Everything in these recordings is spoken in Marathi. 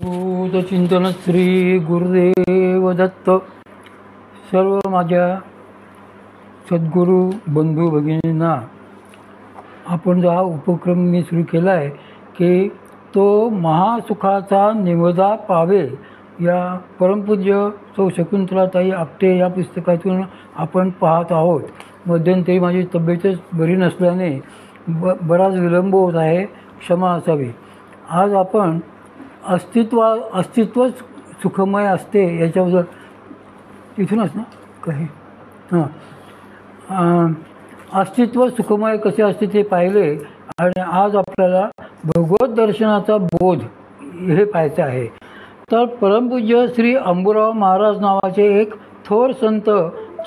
चिंतन श्री गुरुदेव दत्त. सर्व माझ्या सद्गुरू बंधू भगिनींना, आपण जो हा उपक्रम मी सुरू केला आहे की तो महासुखाचा निवदा पावे, या परमपूज्य सौ शकुंतलाताई आपटे या पुस्तकातून आपण पाहत आहोत. मध्यंतरी माझी तब्येतच बरी नसल्याने बराच विलंब होत आहे, क्षमा असावी. आज आपण अस्तित्वच सुखमय असते याच्याबद्दल, इथूनच ना काही अस्तित्व सुखमय कसे असते ते पाहिले. आणि आज आपल्याला भगवत दर्शनाचा बोध हे पाहायचं आहे. तर परमपूज्य श्री अंबुराव महाराज नावाचे एक थोर संत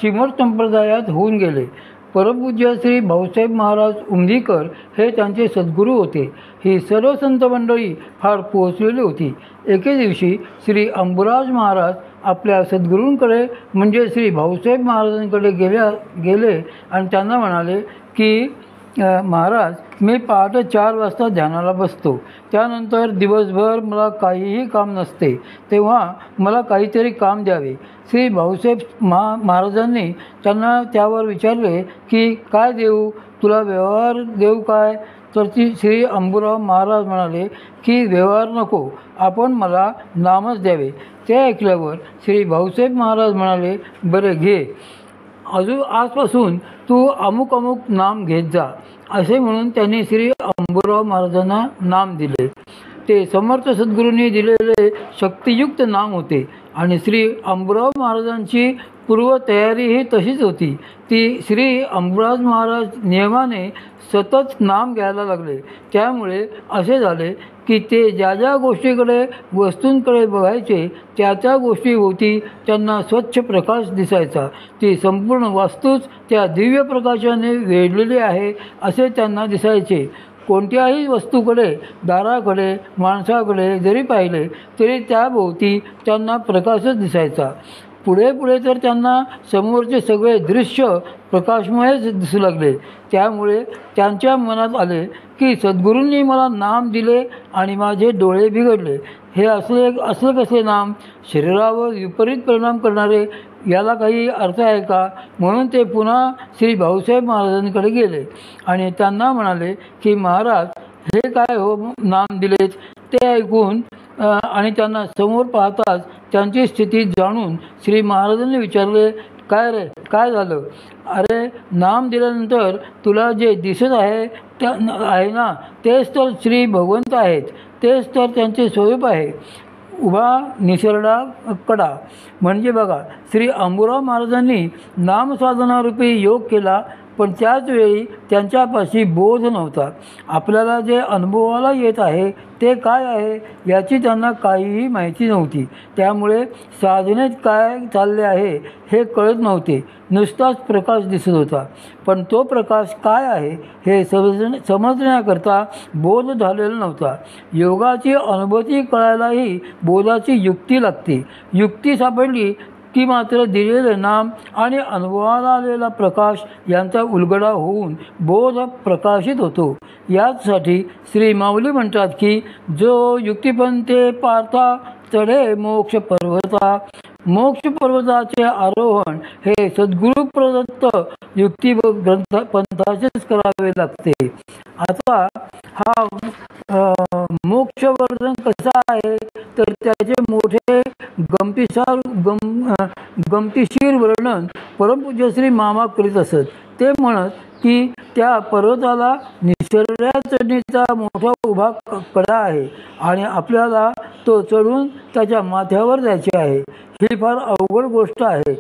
चिमर संप्रदायात होऊन गेले. परमपूज्य श्री भाऊसाहेब महाराज उमदीकर हे त्यांचे सद्गुरू होते. ही सर्व संत मंडळी फार पोहोचलेली होती. एके दिवशी श्री अंबुराज महाराज आपल्या सद्गुरूंकडे म्हणजे श्री भाऊसाहेब महाराजांकडे गेले आणि त्यांना म्हणाले की महाराज, मी पहाटे 4 वाजता ध्यानाला बसतो. त्यानंतर दिवसभर मला काहीही काम नसते, तेव्हा मला काहीतरी काम द्यावे. श्री भाऊसाहेब महाराजांनी त्यांना त्यावर विचारले की काय देऊ तुला, व्यवहार देऊ काय? तर श्री अंबुराव महाराज म्हणाले की व्यवहार नको, आपण मला नामच द्यावे. ते ऐकल्यावर श्री भाऊसाहेब महाराज म्हणाले, बरे घे, आजपासून तू अमुक अमुक नाम घेत जा. असे म्हणून त्यांनी श्री अंबुराव महाराजांना नाम दिले. ते समर्थ सद्गुरूंनी दिलेले शक्तियुक्त नाम होते. आणि श्री अंबुराव महाराजांची पूर्वतयारीही तशीच होती. ती श्री अंबुराज महाराज नियमाने सतत नाम घ्यायला लागले. त्यामुळे असे झाले की ते ज्या ज्या गोष्टीकडे वस्तूंकडे बघायचे त्या त्या गोष्टीभोवती त्यांना स्वच्छ प्रकाश दिसायचा. ती संपूर्ण वास्तूच त्या दिव्य प्रकाशाने वेढलेली आहे असे त्यांना दिसायचे. कोणत्याही वस्तूकडे, दाराकडे, माणसाकडे जरी पाहिले तरी त्याभोवती त्यांना प्रकाशच दिसायचा. पुढे पुढे तर त्यांना समोरचे सगळे दृश्य प्रकाशमयच दिसू लागले. त्यामुळे त्यांच्या मनात आले की सद्गुरूंनी मला नाम दिले आणि माझे डोळे बिघडले. हे असले कसले नाम, शरीरावर विपरीत परिणाम करणारे, याला काही अर्थ आहे का? म्हणून ते पुन्हा श्री भाऊसाहेब महाराजांकडे गेले आणि त्यांना म्हणाले की महाराज, हे काय हो नाम दिलेत? ते ऐकून आणि त्यांना समोर पाहताच त्यांची स्थिती जाणून श्री महाराजांनी विचारले, काय रे, काय झालं? अरे, नाम दिल्यानंतर तुला जे दिसत आहे ना, तेच तर श्री भगवंत आहेत, तेच तर त्यांचे स्वरूप आहे. उभा निसरडा कडा. म्हणजे बघा, श्री अंबुराव महाराजांनी नामसाधनारूपी योग केला, पण त्याच वेळी त्यांच्यापाशी बोध नव्हता. आपल्याला जे अनुभवाला येत आहे ते काय आहे याची त्यांना काहीही माहिती नव्हती. त्यामुळे साधनेत काय चालले आहे हे कळत नव्हते. नुसताच प्रकाश दिसत होता, पण तो प्रकाश काय आहे हे समजण्याकरता बोध झालेला नव्हता. योगाची अनुभूती कळायलाही बोधाची युक्ती लागते. युक्ती सापडली की मात्र दिलेले नाम आणि अनुभवाला आलेला प्रकाश यांचा उलगडा होऊन बोध प्रकाशित होतो. यासाठी श्री माऊली म्हणतात की जो युक्तिपंथे पार्था चढे मोक्ष पर्वता. मोक्ष पर्वताचे आरोहण हे सद्गुरू प्रदत्त युक्ती पंथाचेच करावे लागते. आता हा मोक्षवर्धन कसा आहे तर त्याचे मोठे गमतीशीर वर्णन परमपूज्य श्री मामा करीत असत. ते म्हणत की त्या पर्वताला निसरड्या चढणीचा मोठा उभा कडा आहे आणि आपल्याला तो चढून त्याच्या माथ्यावर जायचे आहे. ही फार अवघड गोष्ट आहे.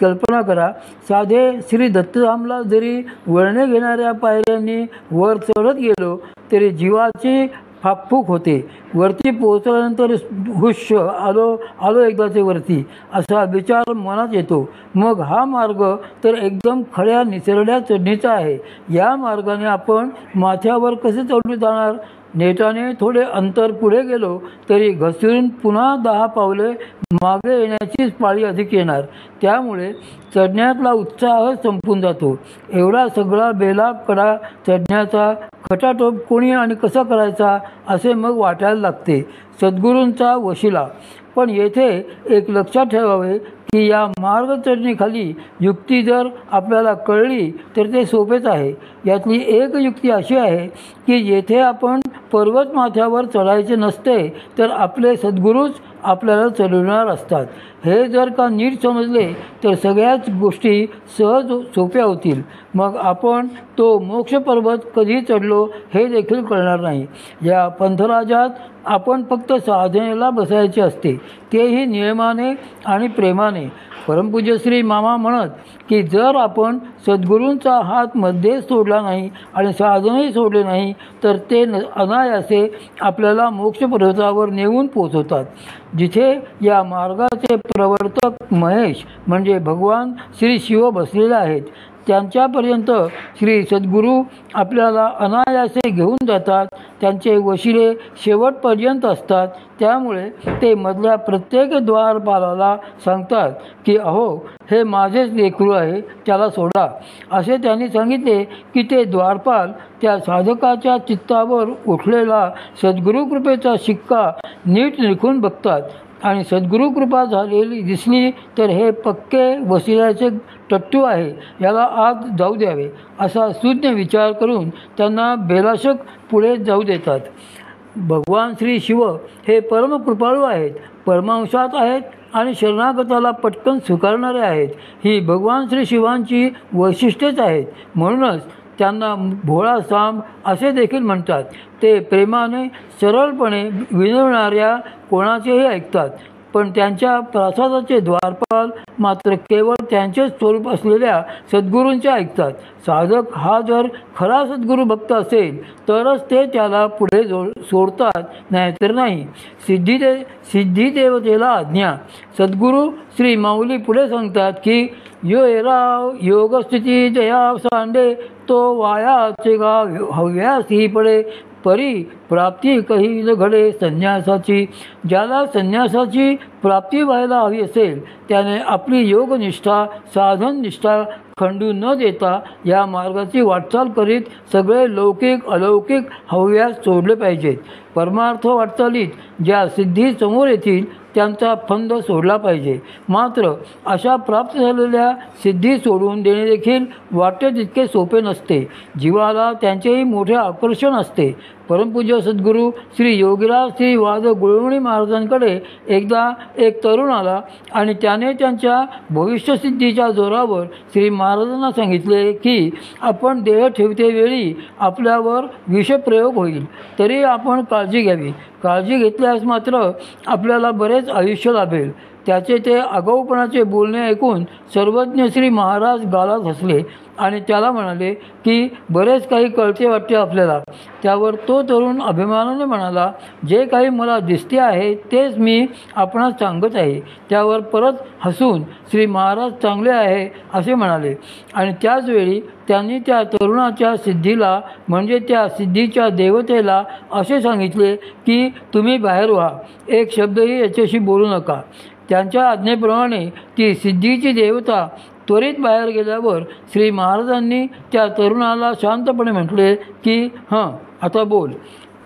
कल्पना करा, साधे श्री दत्तधामला जरी वळणे घेणाऱ्या पायऱ्यांनी वर चढत गेलो तरी जीवाची फाकफूक होते. वरती पोहोचल्यानंतर हुश, आलो एकदाचे वरती असा विचार मनात येतो. मग हा मार्ग तर एकदम खड्या निसरड्या चढणीचा आहे. या मार्गाने आपण माथ्यावर कसे चढू जाणार? नेटाने थोडे अंतर पुढे गेलो तरी घसरून पुन्हा 10 पावले मागे येण्याचीच पाळी अधिक येणार. त्यामुळे चढण्यातला उत्साह संपून जातो. एवढा सगळा बेलाप कडा चढण्याचा खटाटोप कोणी आणि कसा करायचा असे मग वाटायला लागते. सद्गुरूंचा वशिला. पण येथे एक लक्षात ठेवावे की या मार्ग चढणीखाली युक्ती जर आपल्याला कळली तर ते सोपेच आहे. यातली एक युक्ती अशी आहे की येथे आपण पर्वतमाथ्यावर चढायचे नसते तर आपले सद्गुरूच आपल्याला चढविणार असतात. हे जर का नीट समजले तर सगळ्याच गोष्टी सहज सोप्या होतील. मग आपण तो मोक्ष पर्वत कधी चढलो हे देखील कळणार नाही. या पंथराजात आपण फक्त साधनेला बसायचे असते, तेही नियमाने आणि प्रेमाने. परमपूज्य श्री मामा म्हणत की जर आपण सद्गुरूंचा हात मध्येच सोडला नाही आणि साधनही सोडले नाही तर ते अनायासे आपल्याला मोक्ष पर्वतावर नेऊन पोचवतात, जिथे या मार्गाचे प्रवर्तक महेश म्हणजे भगवान श्री शिव बसलेले आहेत. त्यांच्यापर्यंत श्री सद्गुरू आपल्याला अनायासे घेऊन जातात. त्यांचे वशिले शेवटपर्यंत असतात. त्यामुळे ते मधल्या प्रत्येक द्वारपालाला सांगतात की अहो हे माझेच लेकरू आहे, त्याला सोडा. असे त्यांनी सांगितले की ते द्वारपाल त्या साधकाच्या चित्तावर उठलेला सद्गुरुकृपेचा शिक्का नीट निरखून बघतात आणि सद्गुरुकृपा झालेली दिसली तर हे पक्के वशिल्याचे टट्टू आहे, याला आत जाऊ द्यावे असा सुज्ञ विचार करून त्यांना बेलाशक पुढे जाऊ देतात. भगवान श्री शिव हे परमकृपाळू आहेत, परमांशात आहेत आणि शरणागताला पटकन स्वीकारणारे आहेत. ही भगवान श्री शिवांची वैशिष्ट्येच आहेत. म्हणूनच त्यांना भोळा सांब असे देखील म्हणतात. ते प्रेमाने सरळपणे विनवणाऱ्या कोणाचेही ऐकतात. पण त्यांच्या प्रसादाचे द्वारपाल मात्र केवळ त्यांचेच स्वरूप असलेल्या सद्गुरूंचे ऐकतात. साधक हा जर खरा सद्गुरू भक्त असेल तरच ते त्याला पुढे सोडतात, नाहीतर नाही. सिद्धी देवतेला आज्ञा. सद्गुरू श्री माऊली पुढे सांगतात की यो एराव योगस्थिती जया सांडे तो वायाचे गाव हव्यास ही पडे परी प्राप्ती कही न घडे संन्यासाची. ज्याला संन्यासाची प्राप्ती व्हायला हवी असेल त्याने आपली योगनिष्ठा साधननिष्ठा खंडू न देता या मार्गाची वाटचाल करीत सगळे लौकिक अलौकिक हव्यास सोडले पाहिजेत. परमार्थ वाटचालीत ज्या सिद्धी समोर येतील त्यांचा फंद सोडला पाहिजे. मात्र अशा प्राप्त झालेल्या सिद्धी सोडून देणे देखील वाटते तितके सोपे नसते. जीवाला त्यांचेही मोठे आकर्षण असते. परमपूज्य सद्गुरू श्री योगीराज श्री वाद गुळवणी महाराजांकडे एकदा एक तरुण आला आणि त्याने त्यांच्या भविष्यसिद्धीच्या जोरावर श्री महाराजांना सांगितले की आपण देह ठेवतेवेळी आपल्यावर विषप्रयोग होईल, तरी आपण काळजी घ्यावी. काळजी घेतल्यास मात्र आपल्याला बरेच आयुष्य लाभेल. त्याचे ते आगाऊपणाचे बोलणे ऐकून सर्वज्ञ श्री महाराज गालात हसले आणि त्याला म्हणाले की बरेच काही कळते वाटते आपल्याला. त्यावर तो तरुण अभिमानाने म्हणाला, जे काही मला दिसते आहे तेच मी आपणास सांगत आहे. त्यावर परत हसून श्री महाराज चांगले आहे असे म्हणाले आणि त्याचवेळी त्यांनी त्या तरुणाच्या सिद्धीला म्हणजे त्या सिद्धीच्या देवतेला असे सांगितले की तुम्ही बाहेर व्हा, एक शब्दही याच्याशी बोलू नका. त्यांच्या आज्ञेप्रमाणे ती सिद्धीची देवता त्वरित बाहेर गेल्यावर श्री महाराजांनी त्या तरुणाला शांतपणे म्हटले की हं आता बोल.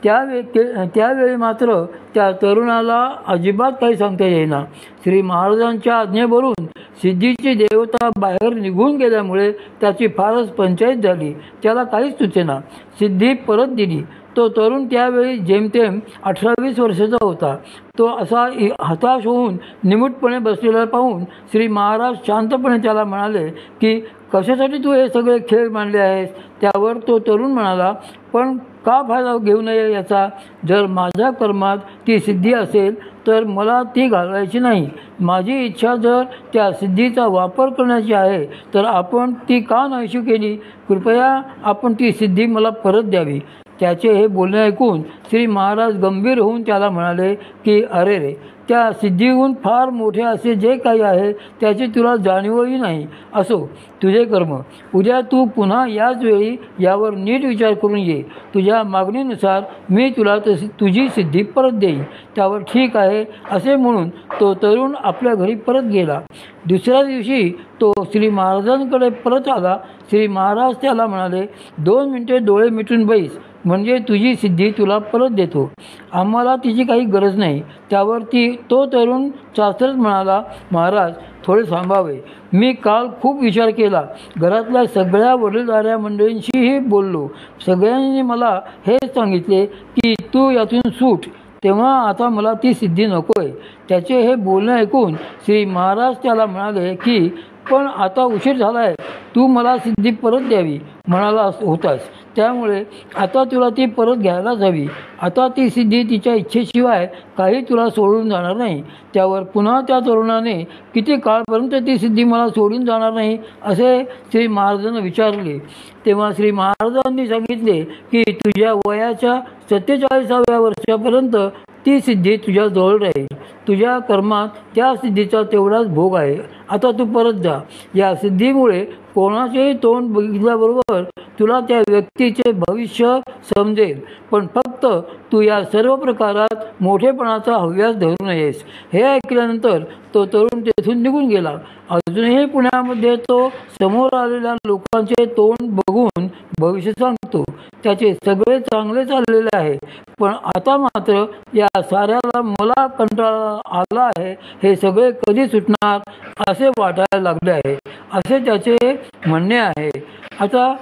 त्यावेळी मात्र त्या तरुणाला अजिबात काही सांगता येईना. श्री महाराजांच्या आज्ञेवरून सिद्धीची देवता बाहेर निघून गेल्यामुळे त्याची फारच पंचायत झाली. त्याला काहीच सुचेना. सिद्धी परत दिली. तो तरुण त्यावेळी जेमतेम 18-20 वर्षाचा होता. तो असा हताश होऊन निमूटपणे बसलेला पाहून श्री महाराज शांतपणे त्याला म्हणाले की कशासाठी तू हे सगळे खेळ मांडले आहेस. त्यावर तो तरुण म्हणाला, पण का फायदा घेऊ नये याचा. जर माझ्या कर्मात ती सिद्धी असेल तर मला ती घालवायची नाही. माझी इच्छा जर त्या सिद्धीचा वापर करण्याची आहे तर आपण ती का नाहीशी केली. कृपया आपण ती सिद्धी मला परत द्यावी. त्याचे हे बोलणे ऐकून श्री महाराज गंभीर होऊन त्याला म्हणाले की अरे रे, त्या सिद्धीहून फार मोठे असे जे काही आहे त्याची तुला जाणीवही नाही. असो, तुझे कर्म. उद्या तू पुन्हा याच वेळी यावर नीट विचार करून ये. तुझ्या मागणीनुसार मी तुला तुझी सिद्धी परत देईन. त्यावर ठीक आहे असे म्हणून तो तरुण आपल्या घरी परत गेला. दुसऱ्या दिवशी तो श्री महाराजांकडे परत आला. श्री महाराज त्याला म्हणाले, 2 मिनिटे डोळे मिटून बैस, म्हणजे तुझी सिद्धी तुला परत देतो. आम्हाला तिची काही गरज नाही. त्यावर तो तरुण चाचरत म्हणाला, महाराज थोडे थांबावे. मी काल खूप विचार केला. घरातल्या सगळ्या वडीलधाऱ्या मंडळींशीही बोललो. सगळ्यांनी मला हेच सांगितले की तू यातून सूट. तेव्हा आता मला ती सिद्धी नको आहे. त्याचे हे बोलणे ऐकून श्री महाराज त्याला म्हणाले की पण आता उशीर झाला आहे. तू मला सिद्धी परत द्यावी म्हणाला होतास, त्यामुळे आता तुला ती परत घ्यायलाच हवी. आता ती सिद्धी तिच्या इच्छेशिवाय काही तुला सोडून जाणार नाही. त्यावर पुन्हा त्या तरुणाने, किती काळपर्यंत ती सिद्धी मला सोडून जाणार नाही असे श्री महाराजांना विचारले. तेव्हा श्री महाराजांनी सांगितले की तुझ्या वयाच्या 47व्या वर्षापर्यंत ती सिद्धी तुझ्याजवळ राहील. तुझ्या कर्मात त्या सिद्धीचा तेवढाच भोग आहे. आता तू परत जा. या सिद्धीमुळे कोणाचेही तोंड बघितल्याबरोबर तुला त्या व्यक्तीचे भविष्य समजेल. पण फक्त तू या सर्व प्रकारात मोठेपणाचा हव्यास धरू नयेस. हे ऐकल्यानंतर तो तरुण तेथून निघून गेला. अजूनही पुण्यामध्ये तो समोर आलेल्या लोकांचे तोंड बघून भविष्य सांगतो. त्याचे सगळे चांगले चाललेले आहे, पण आता मात्र या साऱ्याला मला कंटाळा आला आहे. हे सगळे कधी सुटणार असे वाटायला लागले आहे, असे त्याचे म्हणणे आहे. आता